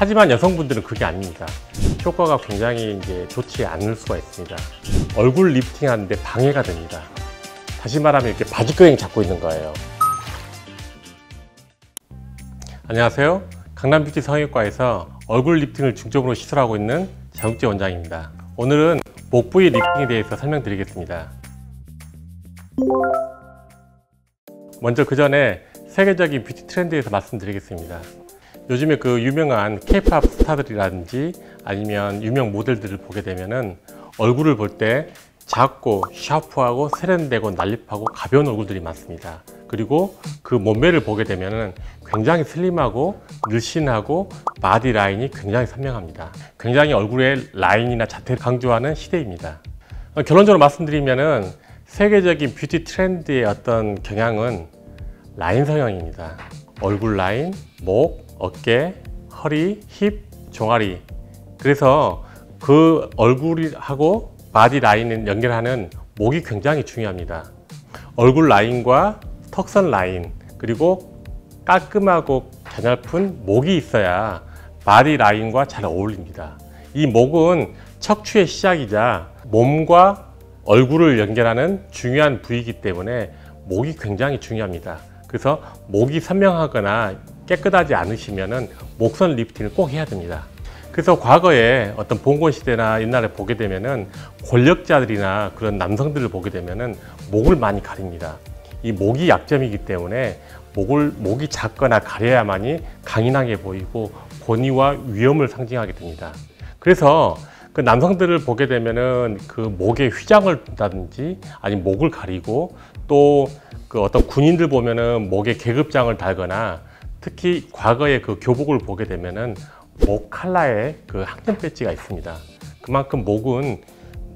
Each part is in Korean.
하지만 여성분들은 그게 아닙니다. 효과가 굉장히 좋지 않을 수가 있습니다. 얼굴 리프팅 하는데 방해가 됩니다. 다시 말하면 이렇게 바지끄레기 잡고 있는 거예요. 안녕하세요. 강남뷰티 성형외과에서 얼굴 리프팅을 중점으로 시술하고 있는 장욱재 원장입니다. 오늘은 목 부위 리프팅에 대해서 설명드리겠습니다. 먼저 그 전에 세계적인 뷰티 트렌드에서 말씀드리겠습니다. 요즘에 그 유명한 K-POP 스타들이라든지 아니면 유명 모델들을 보게 되면은 얼굴을 볼 때 작고 샤프하고 세련되고 날렵하고 가벼운 얼굴들이 많습니다. 그리고 그 몸매를 보게 되면은 굉장히 슬림하고 늘씬하고 바디 라인이 굉장히 선명합니다. 굉장히 얼굴의 라인이나 자태를 강조하는 시대입니다. 결론적으로 말씀드리면은 세계적인 뷰티 트렌드의 어떤 경향은 라인 성형입니다. 얼굴 라인, 목, 어깨, 허리, 힙, 종아리. 그래서 그 얼굴하고 바디 라인을 연결하는 목이 굉장히 중요합니다. 얼굴 라인과 턱선 라인, 그리고 깔끔하고 가냘픈 목이 있어야 바디 라인과 잘 어울립니다. 이 목은 척추의 시작이자 몸과 얼굴을 연결하는 중요한 부위이기 때문에 목이 굉장히 중요합니다. 그래서 목이 선명하거나 깨끗하지 않으시면 목선 리프팅을 꼭 해야 됩니다. 그래서 과거에 어떤 봉건 시대나 옛날에 보게 되면은 권력자들이나 그런 남성들을 보게 되면은 목을 많이 가립니다. 이 목이 약점이기 때문에 목이 작거나 가려야만이 강인하게 보이고 권위와 위엄을 상징하게 됩니다. 그래서 그 남성들을 보게 되면은 그 목에 휘장을 둔다든지 아니면 목을 가리고 또 그 어떤 군인들 보면은 목에 계급장을 달거나 특히 과거의 그 교복을 보게 되면은 목 칼라에 그 항점 배지가 있습니다. 그만큼 목은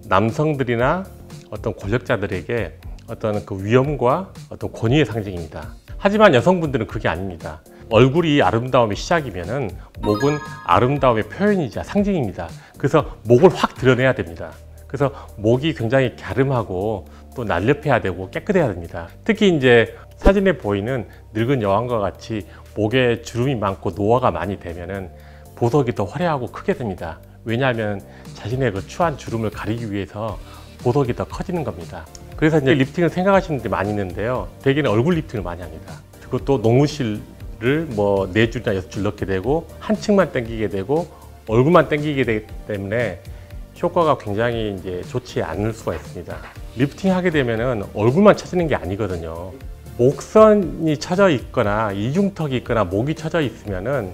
남성들이나 어떤 권력자들에게 어떤 그 위엄과 어떤 권위의 상징입니다. 하지만 여성분들은 그게 아닙니다. 얼굴이 아름다움의 시작이면은 목은 아름다움의 표현이자 상징입니다. 그래서 목을 확 드러내야 됩니다. 그래서 목이 굉장히 갸름하고 또 날렵해야 되고 깨끗해야 됩니다. 특히 이제 사진에 보이는 늙은 여왕과 같이 목에 주름이 많고 노화가 많이 되면은 보석이 더 화려하고 크게 됩니다. 왜냐하면 자신의 그 추한 주름을 가리기 위해서 보석이 더 커지는 겁니다. 그래서 이제 리프팅을 생각하시는 분들이 많이 있는데요. 대개는 얼굴 리프팅을 많이 합니다. 그것도 농무실을 뭐 4줄이나 6줄 넣게 되고 한 층만 당기게 되고 얼굴만 당기게 되기 때문에 효과가 굉장히 좋지 않을 수가 있습니다. 리프팅 하게 되면은 얼굴만 처지는 게 아니거든요. 목선이 처져 있거나 이중턱이 있거나 목이 처져 있으면은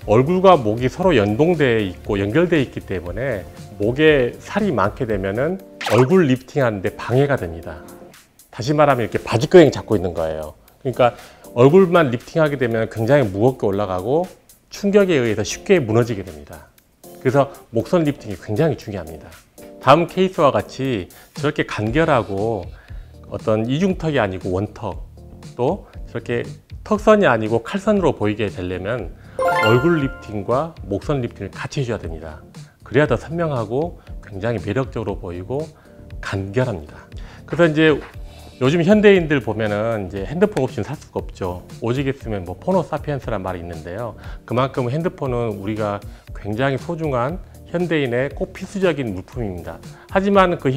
얼굴과 목이 서로 연동되어 있고 연결되어 있기 때문에 목에 살이 많게 되면은 얼굴 리프팅 하는데 방해가 됩니다. 다시 말하면 이렇게 바지끄레기 잡고 있는 거예요. 그러니까 얼굴만 리프팅 하게 되면 굉장히 무겁게 올라가고 충격에 의해서 쉽게 무너지게 됩니다. 그래서 목선 리프팅이 굉장히 중요합니다. 다음 케이스와 같이 저렇게 간결하고 어떤 이중턱이 아니고 원턱, 또 저렇게 턱선이 아니고 칼선으로 보이게 되려면 얼굴 리프팅과 목선 리프팅을 같이 해줘야 됩니다. 그래야 더 선명하고 굉장히 매력적으로 보이고 간결합니다. 그래서 이제 요즘 현대인들 보면은 핸드폰 없이는 살 수가 없죠. 오직 있으면 뭐 포노 사피엔스란 말이 있는데요. 그만큼 핸드폰은 우리가 굉장히 소중한 현대인의 꼭 필수적인 물품입니다. 하지만 그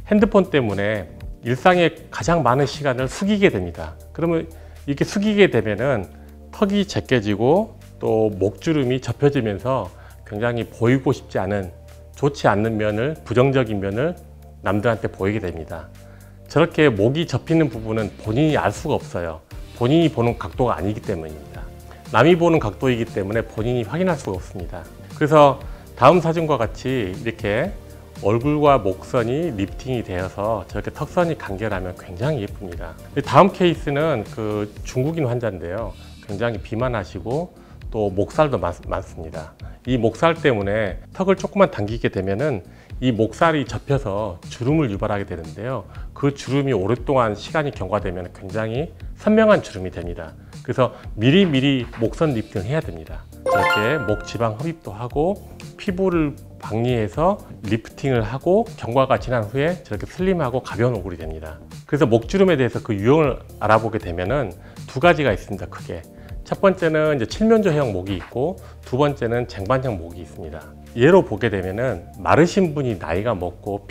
핸드폰 때문에 일상의 가장 많은 시간을 숙이게 됩니다. 그러면 이렇게 숙이게 되면은 턱이 제껴지고 또 목주름이 접혀지면서 굉장히 보이고 싶지 않은 좋지 않는 면을 부정적인 면을 남들한테 보이게 됩니다. 저렇게 목이 접히는 부분은 본인이 알 수가 없어요. 본인이 보는 각도가 아니기 때문입니다. 남이 보는 각도이기 때문에 본인이 확인할 수가 없습니다. 그래서 다음 사진과 같이 이렇게 얼굴과 목선이 리프팅이 되어서 저렇게 턱선이 간결하면 굉장히 예쁩니다. 다음 케이스는 그 중국인 환자인데요. 굉장히 비만하시고 또 목살도 많습니다. 이 목살 때문에 턱을 조금만 당기게 되면은 이 목살이 접혀서 주름을 유발하게 되는데요. 그 주름이 오랫동안 시간이 경과되면 굉장히 선명한 주름이 됩니다. 그래서 미리미리 목선 리프팅을 해야 됩니다. 이렇게 목 지방 흡입도 하고 피부를 방리해서 리프팅을 하고 경과가 지난 후에 저렇게 슬림하고 가벼운 얼굴이 됩니다. 그래서 목주름에 대해서 그 유형을 알아보게 되면은 두 가지가 있습니다. 크게 첫 번째는 이제 칠면조형 목이 있고 두 번째는 쟁반형 목이 있습니다. 예로 보게 되면은 마르신 분이 나이가 먹고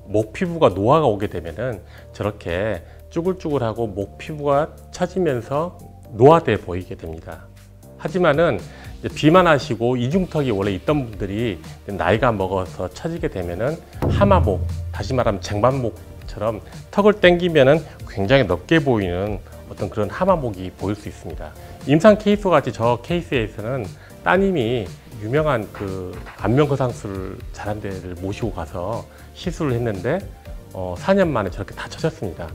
목 피부가 노화가 오게 되면은 저렇게 쭈글쭈글하고 목 피부가 처지면서 노화돼 보이게 됩니다. 하지만은 비만하시고 이중턱이 원래 있던 분들이 나이가 먹어서 처지게 되면은 하마목, 다시 말하면 쟁반목처럼 턱을 당기면은 굉장히 넓게 보이는 어떤 그런 하마목이 보일 수 있습니다. 임상 케이스와 같이 저 케이스에서는 따님이 유명한 그 안면거상술을 잘한 데를 모시고 가서 시술을 했는데 4년 만에 저렇게 다 처졌습니다.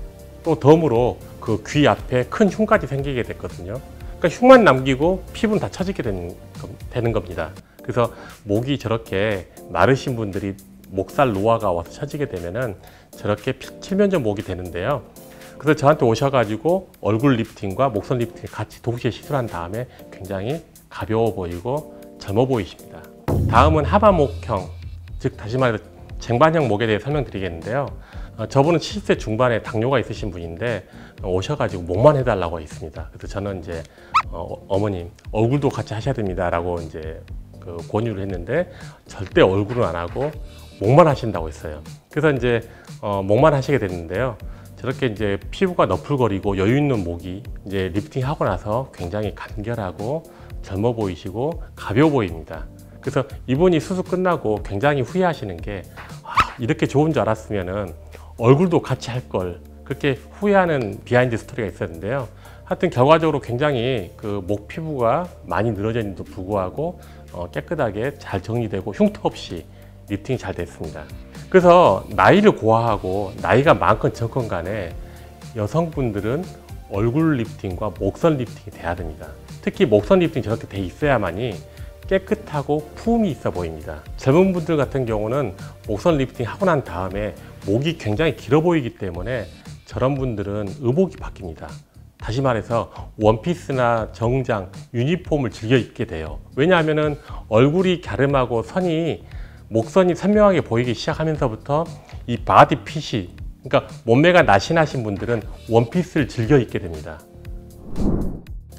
또 덤으로 그 귀 앞에 큰 흉까지 생기게 됐거든요. 그러니까 흉만 남기고 피부는 다 처지게 되는 겁니다. 그래서 목이 저렇게 마르신 분들이 목살 노화가 와서 처지게 되면은 저렇게 칠면조 목이 되는데요. 그래서 저한테 오셔가지고 얼굴 리프팅과 목선 리프팅 같이 동시에 시술한 다음에 굉장히 가벼워 보이고 젊어 보이십니다. 다음은 하마목형, 즉 다시 말해서 쟁반형 목에 대해 설명드리겠는데요. 저분은 70세 중반에 당뇨가 있으신 분인데 오셔가지고 목만 해달라고 했습니다. 그래서 저는 이제 어머님 얼굴도 같이 하셔야 됩니다라고 이제 그 권유를 했는데 절대 얼굴은 안 하고 목만 하신다고 했어요. 그래서 이제 목만 하시게 됐는데요. 저렇게 이제 피부가 너풀거리고 여유 있는 목이 이제 리프팅 하고 나서 굉장히 간결하고 젊어 보이시고 가벼워 보입니다. 그래서 이분이 수술 끝나고 굉장히 후회하시는 게 이렇게 좋은 줄 알았으면은 얼굴도 같이 할 걸, 그렇게 후회하는 비하인드 스토리가 있었는데요. 하여튼 결과적으로 굉장히 그 목 피부가 많이 늘어졌는데도 불구하고 깨끗하게 잘 정리되고 흉터 없이 리프팅이 잘 됐습니다. 그래서 나이를 고하하고 나이가 많건 적건 간에 여성분들은 얼굴 리프팅과 목선 리프팅이 돼야 됩니다. 특히 목선 리프팅 저렇게 돼 있어야만이 깨끗하고 품이 있어 보입니다. 젊은 분들 같은 경우는 목선 리프팅 하고 난 다음에 목이 굉장히 길어 보이기 때문에 저런 분들은 의복이 바뀝니다. 다시 말해서 원피스나 정장, 유니폼을 즐겨 입게 돼요. 왜냐하면 얼굴이 갸름하고 목선이 선명하게 보이기 시작하면서부터 이 바디 핏이, 그러니까 몸매가 날씬하신 분들은 원피스를 즐겨 입게 됩니다.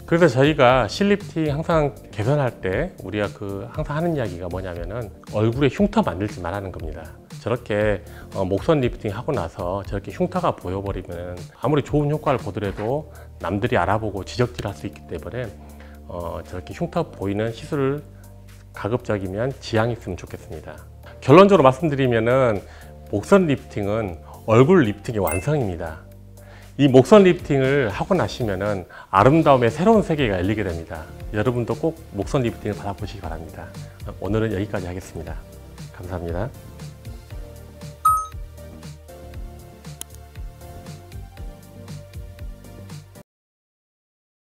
그래서 저희가 실리프팅 항상 개선할 때 우리가 항상 하는 이야기가 뭐냐면은 얼굴에 흉터 만들지 말라는 겁니다. 저렇게 목선 리프팅 하고 나서 저렇게 흉터가 보여버리면 아무리 좋은 효과를 보더라도 남들이 알아보고 지적질할 수 있기 때문에 저렇게 흉터 보이는 시술을 가급적이면 지양했으면 좋겠습니다. 결론적으로 말씀드리면은 목선 리프팅은 얼굴 리프팅의 완성입니다. 이 목선 리프팅을 하고 나시면은 아름다움의 새로운 세계가 열리게 됩니다. 여러분도 꼭 목선 리프팅을 받아보시기 바랍니다. 오늘은 여기까지 하겠습니다. 감사합니다.